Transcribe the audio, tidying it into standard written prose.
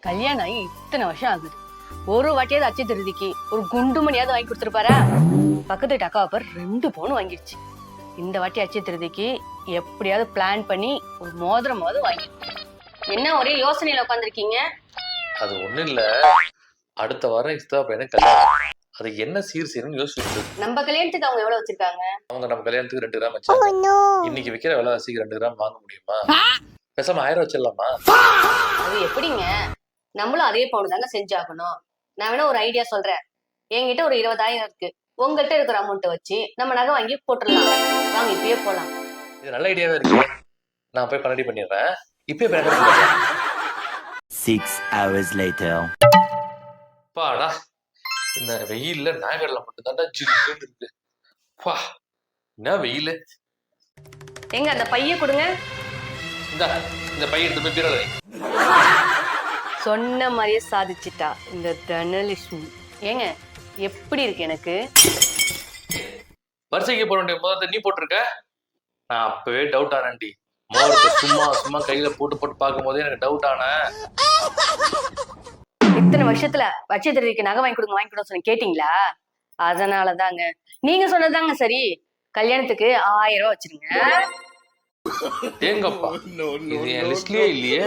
கல்யாணம் ஆகி இத்தனை வருஷம் ஆகுது. ஒரு வாட்டியாவது அச்சய திருதிக்கு ஒரு குண்டு மணியாவது வாங்கி கொடுத்துருப்பாரா? பக்கத்து வீட்டு அக்காவை பேர் 2 பவுன் வாங்கிடுச்சு. இந்த வாட்டி அச்சய திருதிக்கு எப்படியாவது பிளான் பண்ணி ஒரு மோதிரமாவது வாங்கி. என்ன ஒரே யோசனையில உட்காந்துருக்கீங்க? அது ஒண்ணும் இல்ல, அடுத்த வாரம் இஸ்தா பையனுக்கு கல்யாணம். அது என்ன சீர் செய்யணும்னு யோசிச்சுட்டு. நம்ம கல்யாணத்துக்கு அவங்க எவ்வளவு வச்சிருக்காங்க? அவங்க நம்ம கல்யாணத்துக்கு 2 கிராம் வச்சாங்க. இன்னைக்கு விக்கிற விலைவாசிக்கு 2 கிராம் வாங்க முடியுமா? பேசாம 1000 வச்சிடலாமா? அது எப்படிங்க? நம்மளும் அதே பவுன் தாங்க செஞ்சாகணும். நான் வேணா ஒரு ஐடியா சொல்றேன். என்கிட்ட ஒரு 20,000 இருக்கு. உங்கள்கிட்ட இருக்கிற அமௌண்ட்டை வச்சு நம்ம நகை வாங்கி போட்டுடலாம். வாங்க இப்பயே போலாம். இது நல்ல ஐடியாவே இருக்கு. நான் போய் ரெடி பண்ணிடுறேன். இப்பயே போய் ரெடி பண்ணிடுறேன். 6 hours later. பாடா, இந்த வெயில்ல நாகர்ல மட்டும் தாண்டா ஜில்லுன்னு இருக்கு. பா, என்ன வெயில். எங்க அந்த பைய கொடுங்க. இந்த பையன் எடுத்து போய் பீரல வை. சொன்ன மாதிரியே சாதிச்சிட்டா இந்த தனலட்சுமி. ஏங்க எப்படி இருக்கு எனக்கு? வரிசைக்கு போட வேண்டிய முதல்ல நீ போட்டிருக்க. நான் அப்பவே டவுட் ஆனேன்டி. மோதிரத்தை சும்மா சும்மா கையில போட்டு பார்க்கும் போதே எனக்கு டவுட் ஆனேன். இத்தனை வருஷத்துல அச்சய திருதிக்கு நகை வாங்கி கொடுங்க சொன்ன கேட்டீங்களா? அதனாலதாங்க நீங்க சொன்னதாங்க சரி. கல்யாணத்துக்கு 1000 ரூபாய் வச்சிருங்க. ஏங்கப்பா, இது என் லிஸ்ட்லயே இல்லையே.